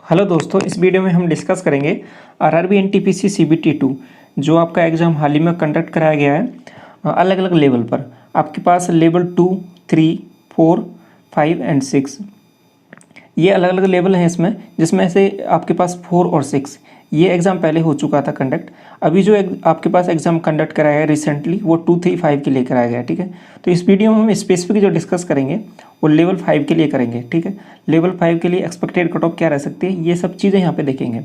Hello दोस्तों, इस video में हम डिस्कस करेंगे आरआरबी एनटीपीसी सीबीटी 2 जो आपका एग्ज़ाम हाल ही में कंडक्ट कराया गया है अलग अलग लेवल पर। आपके पास लेवल 2, 3, 4, 5 एंड 6 ये अलग अलग लेवल हैं इसमें, जिसमें से आपके पास 4 और 6 ये एग्ज़ाम पहले हो चुका था कंडक्ट। अभी जो आपके पास एग्ज़ाम कंडक्ट कराया गया रिसेंटली वो 2, 3, 5 के लिए कराया गया है। ठीक है, तो इस वीडियो में हम स्पेसिफिक जो डिस्कस करेंगे वो लेवल 5 के लिए करेंगे। ठीक है, लेवल 5 के लिए एक्सपेक्टेड कट ऑफ क्या रह सकती है, ये सब चीज़ें यहाँ पे देखेंगे।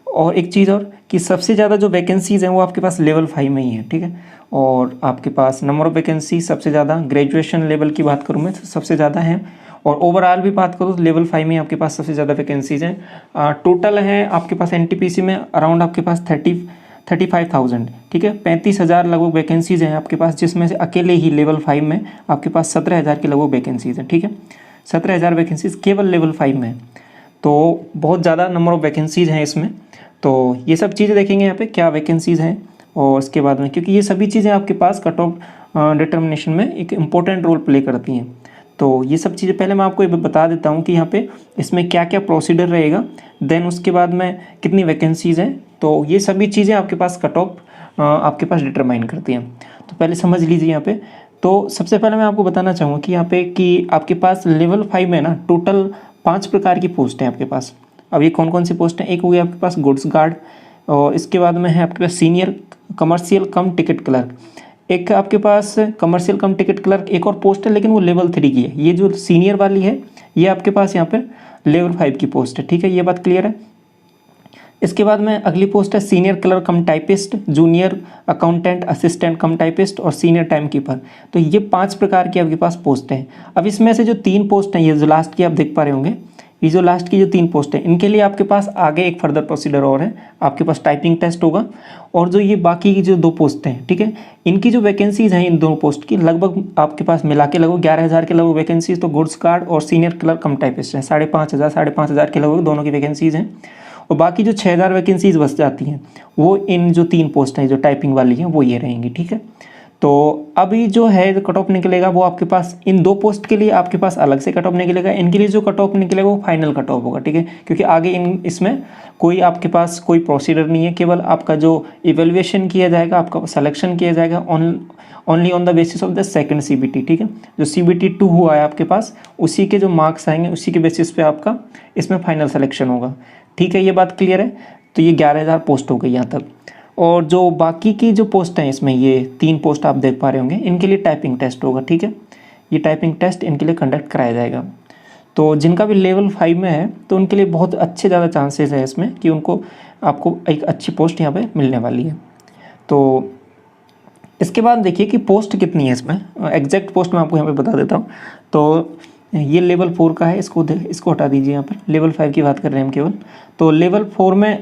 और एक चीज़ और कि सबसे ज़्यादा जो वैकेंसीज़ हैं वो आपके पास लेवल 5 में ही है। ठीक है, और आपके पास नंबर ऑफ़ वैकेंसी सबसे ज़्यादा ग्रेजुएशन लेवल की बात करूँ मैं तो सबसे ज़्यादा है, और ओवरऑल भी बात करूँ तो लेवल 5 में आपके पास सबसे ज़्यादा वैकेंसीज़ हैं। टोटल है आपके पास एनटीपीसी में अराउंड आपके पास 35,000। ठीक है, 35,000 लगभग वैकेंसीज़ हैं आपके पास, जिसमें से अकेले ही लेवल 5 में आपके पास 17,000 की लगभग वैकेंसीज़ हैं। ठीक है, 17,000 वैकेंसीज़ केवल लेवल 5 में है, तो बहुत ज़्यादा नंबर ऑफ़ वैकेंसीज़ हैं इसमें। तो ये सब चीज़ें देखेंगे यहाँ पे क्या वैकेंसीज़ हैं, और उसके बाद में क्योंकि ये सभी चीज़ें आपके पास कट ऑफ डिटर्मिनेशन में एक इम्पोर्टेंट रोल प्ले करती हैं। तो ये सब चीज़ें पहले मैं आपको ये बता देता हूँ कि यहाँ पे इसमें क्या क्या प्रोसीजर रहेगा, देन उसके बाद में कितनी वैकेंसीज़ हैं। तो ये सभी चीज़ें आपके पास कट ऑफ आपके पास डिटरमाइन करती हैं। तो पहले समझ लीजिए यहाँ पे। तो सबसे पहले मैं आपको बताना चाहूँगा कि यहाँ पे कि आपके पास लेवल 5 में ना टोटल 5 प्रकार की पोस्ट हैं आपके पास। अब ये कौन कौन सी पोस्ट हैं, एक हो गया आपके पास गुड्स गार्ड, और इसके बाद में है आपके पास senior commercial cum ticket clerk, एक आपके पास कमर्शियल कम टिकट क्लर्क एक और पोस्ट है, लेकिन वो लेवल 3 की है। ये जो सीनियर वाली है ये आपके पास यहाँ पर लेवल 5 की पोस्ट है। ठीक है, ये बात क्लियर है। इसके बाद में अगली पोस्ट है सीनियर क्लर्क कम टाइपिस्ट, जूनियर अकाउंटेंट असिस्टेंट कम टाइपिस्ट और सीनियर टाइम कीपर। तो ये 5 प्रकार की आपके पास पोस्ट हैं। अब इसमें से जो 3 पोस्ट हैं, ये जो लास्ट की आप देख पा रहे होंगे, ये जो लास्ट की जो 3 पोस्ट हैं इनके लिए आपके पास आगे एक फर्दर प्रोसीजर और है, आपके पास टाइपिंग टेस्ट होगा। और जो ये बाकी की जो 2 पोस्ट हैं, ठीक है, इनकी जो वैकेंसीज हैं इन दोनों पोस्ट की लगभग आपके पास मिला के लगभग 11,000 के लगभग वैकेंसीज तो गुड्स गार्ड और सीनियर क्लर्क कम टाइपिस्ट हैं। 5,500 के लगभग दोनों की वैकेंसीज हैं, और बाकी जो 6,000 वैकेंसीज बच जाती हैं वो इन जो 3 पोस्ट हैं जो टाइपिंग वाली हैं वो ये रहेंगी। ठीक है, तो अभी जो है जो कट ऑफ निकलेगा वो आपके पास इन 2 पोस्ट के लिए आपके पास अलग से कट ऑफ निकलेगा, इनके लिए जो कट ऑफ निकलेगा वो फाइनल कट ऑफ होगा। ठीक है, क्योंकि आगे इसमें कोई आपके पास कोई प्रोसीजर नहीं है, केवल आपका जो इवेल्युएशन किया जाएगा, आपका सिलेक्शन किया जाएगा only on the basis of the second CBT. ठीक है, जो सीबीटी 2 हुआ है आपके पास उसी के जो मार्क्स आएंगे उसी के बेसिस पे आपका इसमें फाइनल सिलेक्शन होगा। ठीक है, ये बात क्लियर है। तो ये 11,000 पोस्ट हो गई यहाँ तक, और जो बाकी की जो पोस्ट हैं इसमें ये 3 पोस्ट आप देख पा रहे होंगे, इनके लिए टाइपिंग टेस्ट होगा। ठीक है, ये टाइपिंग टेस्ट इनके लिए कंडक्ट कराया जाएगा। तो जिनका भी लेवल 5 में है तो उनके लिए बहुत अच्छे ज़्यादा चांसेस है इसमें कि उनको आपको एक अच्छी पोस्ट यहाँ पे मिलने वाली है। तो इसके बाद देखिए कि पोस्ट कितनी है इसमें, एग्जैक्ट पोस्ट मैं आपको यहाँ पे बता देता हूँ। तो ये लेवल 4 का है, इसको हटा दीजिए, यहाँ पर लेवल 5 की बात कर रहे हैं हम केवल। तो लेवल 4 में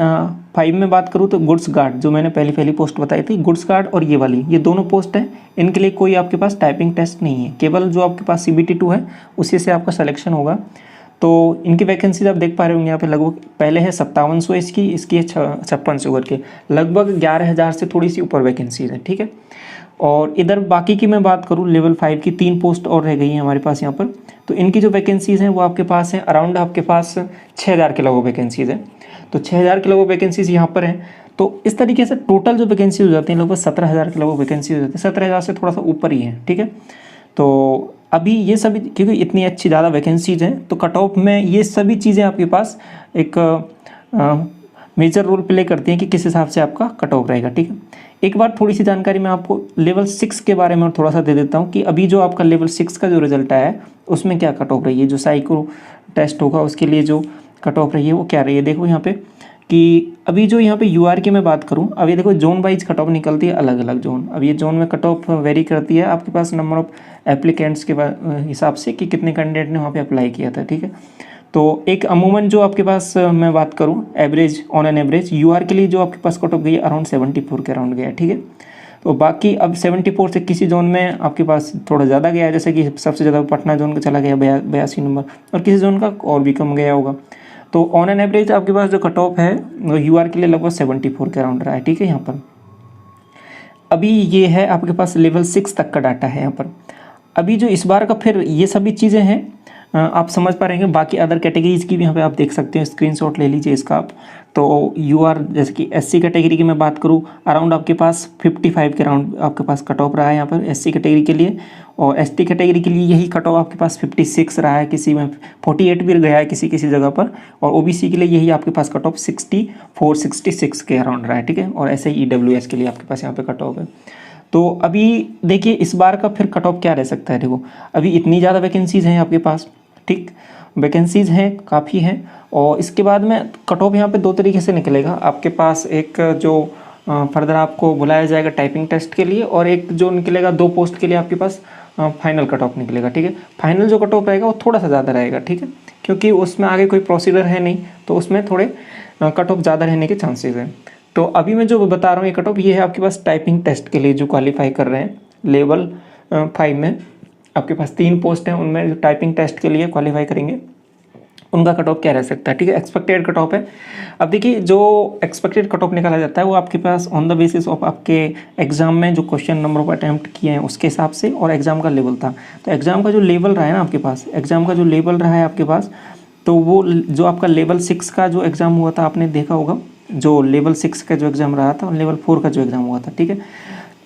5 में बात करूँ तो गुड्स गार्ड जो मैंने पहली पोस्ट बताई थी, गुड्स गार्ड और ये वाली, ये दोनों पोस्ट हैं। इनके लिए कोई आपके पास टाइपिंग टेस्ट नहीं है, केवल जो आपके पास सीबीटी 2 है उसी से आपका सिलेक्शन होगा। तो इनकी वैकेंसीज आप देख पा रहे होंगे यहाँ पे, लगभग पहले है 5700 इसकी है 5600 करके, लगभग 11,000 से थोड़ी सी ऊपर वैकेंसीज है। ठीक है, और इधर बाकी की मैं बात करूँ लेवल 5 की 3 पोस्ट और रह गई हैं हमारे पास यहाँ पर। तो इनकी जो वैकेंसीज़ हैं वो आपके पास हैं अराउंड आपके पास 6,000 के लगभग वैकेंसीज़ हैं। तो 6,000 के लगभग वैकेंसीज़ यहाँ पर हैं। तो इस तरीके से टोटल जो वैकेंसी हो जाती हैं लगभग 17,000 के लगभग वैकेंसी हो जाती है, 17,000 से थोड़ा सा ऊपर ही है। ठीक है, तो अभी ये सभी क्योंकि इतनी अच्छी ज़्यादा वैकेंसीज हैं तो कट ऑफ में ये सभी चीज़ें आपके पास एक मेजर रोल प्ले करती हैं कि किस हिसाब से आपका कट ऑफ रहेगा। ठीक है, एक बार थोड़ी सी जानकारी मैं आपको लेवल 6 के बारे में थोड़ा सा दे देता हूँ कि अभी जो आपका लेवल 6 का जो रिजल्ट आया है उसमें क्या कट ऑफ रही है। जो साइको टेस्ट होगा उसके लिए जो कट ऑफ रही है वो क्या रही है, देखो यहाँ पे कि अभी जो यहाँ पे यूआर की मैं बात करूँ, अभी देखो जोन वाइज कट ऑफ निकलती है, अलग अलग जोन। अब ये जोन में कट ऑफ वेरी करती है आपके पास नंबर ऑफ एप्लीकेंट्स के हिसाब से कि कितने कैंडिडेट ने वहाँ पे अप्लाई किया था। ठीक है, तो एक अमूमन जो आपके पास मैं बात करूं average on an average UR के लिए जो आपके पास कट ऑफ गई अराउंड 74 के अराउंड गया। ठीक है, तो बाकी अब 74 से किसी जोन में आपके पास थोड़ा ज़्यादा गया है, जैसे कि सबसे ज़्यादा पटना जोन का चला गया 82 नंबर, और किसी जोन का और भी कम गया होगा। तो ऑन एन एवरेज आपके पास जो कट ऑफ है वो यूआर के लिए लगभग 74 के अराउंड रहा है। ठीक है, यहाँ पर अभी ये है आपके पास लेवल 6 तक का डाटा है यहाँ पर। अभी जो इस बार का फिर ये सभी चीज़ें हैं आप समझ पा रहे हैं। बाकी अदर कैटेगरीज की भी यहाँ पे आप देख सकते हैं, स्क्रीनशॉट ले लीजिए इसका आप। तो यूआर जैसे कि एससी कैटेगरी की मैं बात करूँ, अराउंड आपके पास 55 के अराउंड आपके पास कट ऑफ रहा है यहाँ पर एससी कैटेगरी के लिए। और एसटी कैटेगरी के लिए यही कट ऑफ आपके पास 56 रहा है, किसी में 48 भी गया है किसी किसी जगह पर। और ओबीसी के लिए यही आपके पास कट ऑफ 64 66 के अराउंड रहा है, ठीक है। और ऐसे ही ईडब्ल्यूएस के लिए आपके पास यहाँ पे कट ऑफ है। तो अभी देखिए इस बार का फिर कट ऑफ क्या रह सकता है। देखो अभी इतनी ज़्यादा वैकेंसीज़ हैं आपके पास, ठीक, वैकेंसीज़ हैं काफ़ी हैं। और इसके बाद में कट ऑफ यहाँ पे दो तरीके से निकलेगा आपके पास। एक जो फर्दर आपको बुलाया जाएगा टाइपिंग टेस्ट के लिए, और एक जो निकलेगा 2 पोस्ट के लिए आपके पास फाइनल कट ऑफ निकलेगा, ठीक है। फाइनल जो कट ऑफ रहेगा वो थोड़ा सा ज़्यादा रहेगा, ठीक है, क्योंकि उसमें आगे कोई प्रोसीजर है नहीं, तो उसमें थोड़े कट ऑफ ज़्यादा रहने के चांसेस हैं। तो अभी मैं जो बता रहा हूँ ये कट ऑफ, ये है आपके पास टाइपिंग टेस्ट के लिए जो क्वालिफाई कर रहे हैं लेवल 5 में। आपके पास 3 पोस्ट हैं, उनमें जो टाइपिंग टेस्ट के लिए क्वालिफाई करेंगे उनका कट ऑफ क्या रह सकता है, ठीक है। एक्सपेक्टेड कट ऑफ है। अब देखिए जो एक्सपेक्टेड कट ऑफ निकाला जाता है वो आपके pass on the basis of आपके एग्जाम में जो क्वेश्चन नंबर ऑफ अटैम्प्ट किए हैं उसके हिसाब से, और एग्जाम का लेवल था। तो एग्जाम का जो लेवल रहा है ना आपके पास, एग्जाम का जो लेवल रहा है आपके पास, तो वो जो आपका लेवल 6 का जो एग्ज़ाम हुआ था आपने देखा होगा, जो लेवल 6 का जो एग्ज़ाम रहा था और लेवल 4 का जो एग्ज़ाम हुआ था, ठीक है।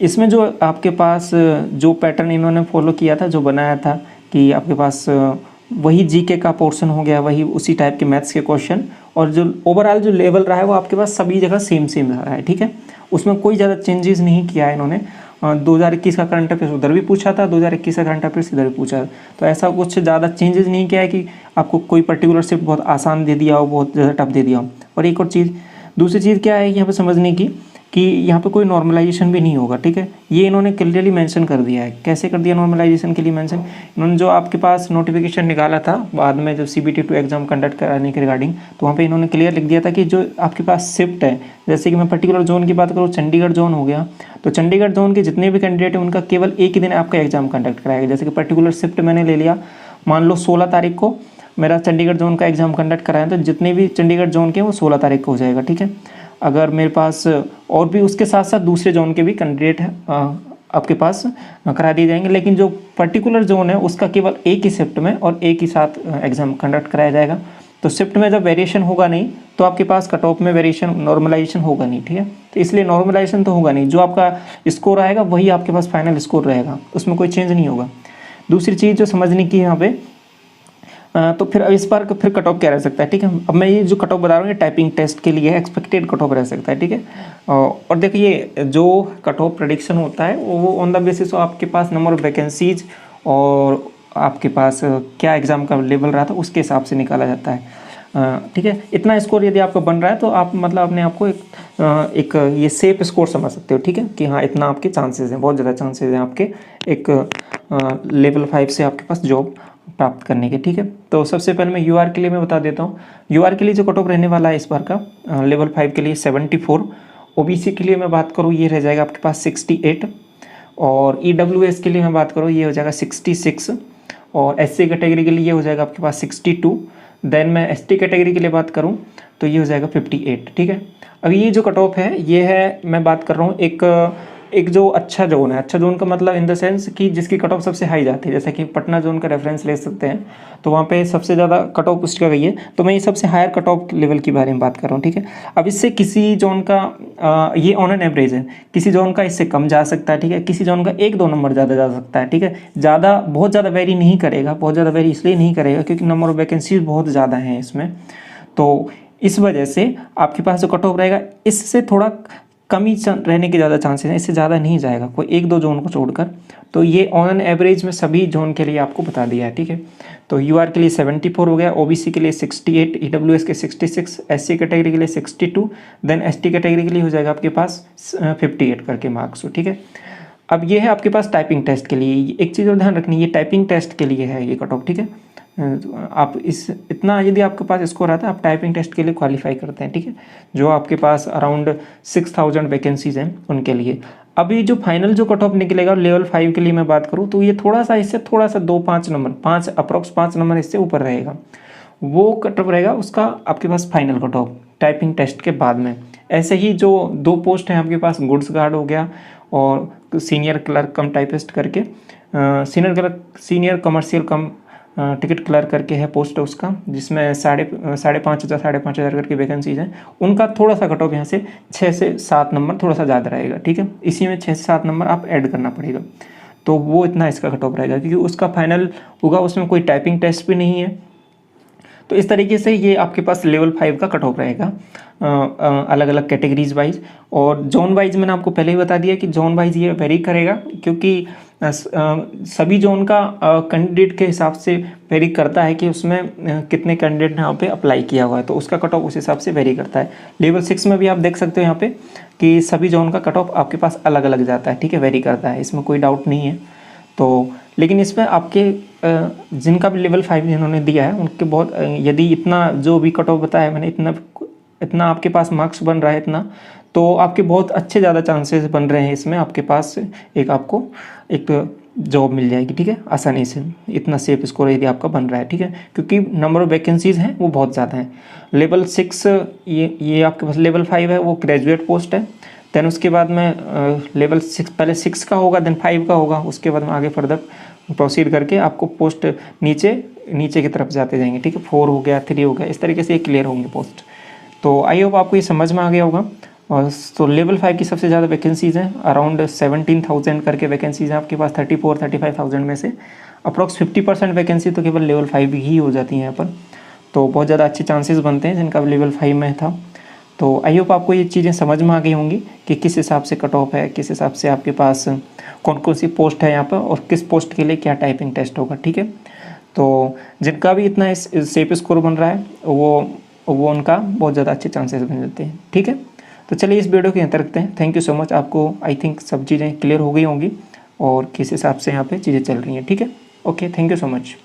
इसमें जो आपके पास जो पैटर्न इन्होंने फॉलो किया था, जो बनाया था कि आपके पास वही जीके का पोर्शन हो गया, वही उसी टाइप के मैथ्स के क्वेश्चन, और जो ओवरऑल जो लेवल रहा है वो आपके पास सभी जगह सेम रहा है, ठीक है। उसमें कोई ज़्यादा चेंजेस नहीं किया है इन्होंने। 2021 का करंट अफेयर्स उधर भी पूछा था, 2021 का करंट अफेयर्स इधर भी पूछा था, तो ऐसा कुछ ज़्यादा चेंजेस नहीं किया है कि आपको कोई पर्टिकुलर शिफ्ट बहुत आसान दे दिया हो, बहुत ज़्यादा टफ दे दिया हो। और एक और चीज़, दूसरी चीज़ क्या है यहाँ पे समझने की, कि यहाँ पे कोई नॉर्मलाइजेशन भी नहीं होगा, ठीक है। ये इन्होंने क्लियरली मेंशन कर दिया है। कैसे कर दिया नॉर्मलाइजेशन के लिए मेंशन, इन्होंने जो आपके पास नोटिफिकेशन निकाला था बाद में जब CBT2 एग्जाम कंडक्ट कराने के रिगार्डिंग, तो वहाँ पे इन्होंने क्लियर लिख दिया था कि जो आपके पास शिफ्ट है, जैसे कि मैं पर्टिकुलर जोन की बात करूँ, चंडीगढ़ जोन हो गया, तो चंडीगढ़ जोन के जितने भी कैंडिडेट हैं उनका केवल एक ही दिन आपका एग्जाम कंडक्ट कराएगा। जैसे कि पर्टिकुलर शिफ्ट मैंने ले लिया, मान लो 16 तारीख को मेरा चंडीगढ़ जोन का एग्जाम कंडक्ट कराया, तो जितने भी चंडीगढ़ जोन के वो 16 तारीख को हो जाएगा, ठीक है। अगर मेरे पास और भी उसके साथ साथ दूसरे जोन के भी कैंडिडेट हैं आपके पास करा दिए जाएंगे, लेकिन जो पर्टिकुलर जोन है उसका केवल एक ही शिफ्ट में और एक ही साथ एग्ज़ाम कंडक्ट कराया जाएगा। तो शिफ्ट में जब वेरिएशन होगा नहीं तो आपके पास कट ऑफ में वेरिएशन नॉर्मलाइजेशन होगा नहीं, ठीक है। तो इसलिए नॉर्मलाइजेशन तो होगा नहीं, जो आपका स्कोर आएगा वही आपके पास फाइनल स्कोर रहेगा, उसमें कोई चेंज नहीं होगा। दूसरी चीज़ जो समझने की है यहाँ पे, तो फिर इस बार फिर कट ऑफ क्या रह सकता है, ठीक है। अब मैं ये जो कट ऑफ बता रहा हूँ ये टाइपिंग टेस्ट के लिए एक्सपेक्टेड कट ऑफ रह सकता है, ठीक है। और देखिए जो कट ऑफ प्रेडिक्शन होता है वो ऑन द बेसिस ऑफ आपके पास नंबर ऑफ वैकेंसीज और आपके पास क्या एग्ज़ाम का लेवल रहा था उसके हिसाब से निकाला जाता है, ठीक है। इतना स्कोर यदि आपका बन रहा है तो आप मतलब अपने आप को एक ये सेफ स्कोर समझ सकते हो, ठीक है, कि हाँ इतना आपके चांसेस हैं, बहुत ज़्यादा चांसेस हैं आपके एक लेवल 5 से आपके पास जॉब प्राप्त करने के, ठीक है। तो सबसे पहले मैं यूआर के लिए मैं बता देता हूँ। यूआर के लिए जो कट ऑफ रहने वाला है इस बार का लेवल 5 के लिए 74, ओबीसी के लिए मैं बात करूँ ये रह जाएगा आपके पास 68, और ईडब्ल्यूएस के लिए मैं बात करूँ ये हो जाएगा 66, और एससी कैटेगरी के लिए ये हो जाएगा आपके पास 62। देन मैं एसटी कैटेगरी के लिए बात करूँ तो ये हो जाएगा 58, ठीक है। अभी ये जो कट ऑफ है ये है, मैं बात कर रहा हूँ एक जो अच्छा जोन है। अच्छा जोन का मतलब इन द सेंस कि जिसकी कट ऑफ सबसे हाई जाती है, जैसे कि पटना जोन का रेफरेंस ले सकते हैं, तो वहाँ पे सबसे ज़्यादा कट ऑफ उसका गई है। तो मैं ये सबसे हायर कट ऑफ लेवल के बारे में बात कर रहा हूँ, ठीक है। अब इससे किसी जोन का ये ऑन एन एवरेज है, किसी जोन का इससे कम जा सकता है, ठीक है, किसी जोन का 1-2 नंबर ज़्यादा जा सकता है, ठीक है। बहुत ज़्यादा वेरी नहीं करेगा, बहुत ज़्यादा वेरी इसलिए नहीं करेगा क्योंकि नंबर ऑफ वैकेंसीज बहुत ज़्यादा हैं इसमें। तो इस वजह से आपके पास जो कट ऑफ रहेगा इससे थोड़ा कम ही रहने के ज़्यादा चांसेस हैं, इससे ज़्यादा नहीं जाएगा कोई 1-2 जोन को छोड़कर। तो ये ऑन एन एवरेज में सभी जोन के लिए आपको बता दिया है, ठीक है। तो यूआर के लिए 74 हो गया, ओबीसी के लिए 68, ईडब्ल्यूएस के 66, एससी कैटेगरी के लिए 62, देन एसटी कैटेगरी के लिए हो जाएगा आपके पास 58 करके मार्क्स, ठीक है। अब ये है आपके पास टाइपिंग टेस्ट के लिए। एक चीज़ और ध्यान रखनी, ये टाइपिंग टेस्ट के लिए है ये कट ऑफ, ठीक है। आप इतना यदि आपके पास स्कोर आता है आप टाइपिंग टेस्ट के लिए क्वालिफाई करते हैं, ठीक है, जो आपके पास अराउंड 6000 वैकेंसीज हैं उनके लिए। अभी जो फाइनल जो कट ऑफ निकलेगा लेवल 5 के लिए मैं बात करूँ तो ये थोड़ा सा इससे थोड़ा सा 2-5 नंबर, 5 अप्रॉक्स 5 नंबर इससे ऊपर रहेगा, वो कट ऑफ रहेगा उसका आपके पास final cut off typing test के बाद में। ऐसे ही जो 2 पोस्ट हैं आपके पास, गुड्स गार्ड हो गया और सीनियर क्लर्क कम टाइपिस्ट करके, senior commercial cum ticket clerk करके है पोस्ट उसका, जिसमें 5,500 करके वैकेंसीज हैं। उनका थोड़ा सा कट ऑफ यहाँ से 6 से 7 नंबर थोड़ा सा ज़्यादा रहेगा, ठीक है। इसी में 6 से 7 नंबर आप ऐड करना पड़ेगा, तो वो इतना इसका कट ऑफ रहेगा, क्योंकि उसका फाइनल होगा, उसमें कोई टाइपिंग टेस्ट भी नहीं है। तो इस तरीके से ये आपके पास लेवल 5 का कट ऑफ रहेगा अलग अलग कैटेगरीज वाइज। और जोन वाइज मैंने आपको पहले ही बता दिया कि जोन वाइज ये वेरी करेगा, क्योंकि सभी जोन का कैंडिडेट के हिसाब से वेरी करता है कि उसमें कितने कैंडिडेट ने यहाँ पे अप्लाई किया हुआ है, तो उसका कट ऑफ उस हिसाब से वेरी करता है। लेवल 6 में भी आप देख सकते हो यहाँ पे कि सभी जोन का कट ऑफ आपके पास अलग अलग जाता है, ठीक है, वेरी करता है, इसमें कोई डाउट नहीं है। तो लेकिन इसमें आपके जिनका भी लेवल 5 जिन्होंने दिया है उनके बहुत, यदि इतना जो भी कट ऑफ बताया मैंने, इतना आपके पास मार्क्स बन रहा है इतना, तो आपके बहुत अच्छे ज़्यादा चांसेस बन रहे हैं इसमें, आपके पास आपको एक जॉब मिल जाएगी, ठीक है, आसानी से। इतना सेफ स्कोर यदि आपका बन रहा है, ठीक है, क्योंकि नंबर ऑफ वैकेंसीज़ हैं वो बहुत ज़्यादा हैं। लेवल 6 ये आपके पास लेवल 5 है वो ग्रेजुएट पोस्ट है। देन उसके बाद में लेवल 6 पहले 6 का होगा, देन 5 का होगा, उसके बाद में आगे फर्दर प्रोसीड करके आपको पोस्ट नीचे की तरफ जाते जाएंगे, ठीक है। 4 हो गया, 3 हो गया, इस तरीके से ये क्लियर होंगे पोस्ट। तो आई होप आपको ये समझ में आ गया होगा। और तो लेवल 5 की सबसे ज़्यादा वैकेंसीज़ हैं, अराउंड 17,000 करके वैकेंसीज़ हैं आपके पास 34-35,000 में से। अप्रॉक्स 50% वैकेंसी तो केवल लेवल 5 ही हो जाती हैं यहाँ पर, तो बहुत ज़्यादा अच्छे चांसेस बनते हैं जिनका लेवल 5 में था। तो आई होप आपको ये चीज़ें समझ में आ गई होंगी कि किस हिसाब से कट ऑफ है, किस हिसाब से आपके पास कौन कौन सी पोस्ट है यहाँ पर, और किस पोस्ट के लिए क्या टाइपिंग टेस्ट होगा, ठीक है। तो जिनका भी इतना सेफ स्कोर बन रहा है वो उनका बहुत ज़्यादा अच्छे चांसेस बन जाते हैं, ठीक है। तो चलिए इस वीडियो को यहाँ तक रखते हैं। Thank you so much. आपको आई थिंक सब चीज़ें क्लियर हो गई होंगी और किस हिसाब से यहाँ पे चीज़ें चल रही हैं, ठीक है। Okay, thank you so much.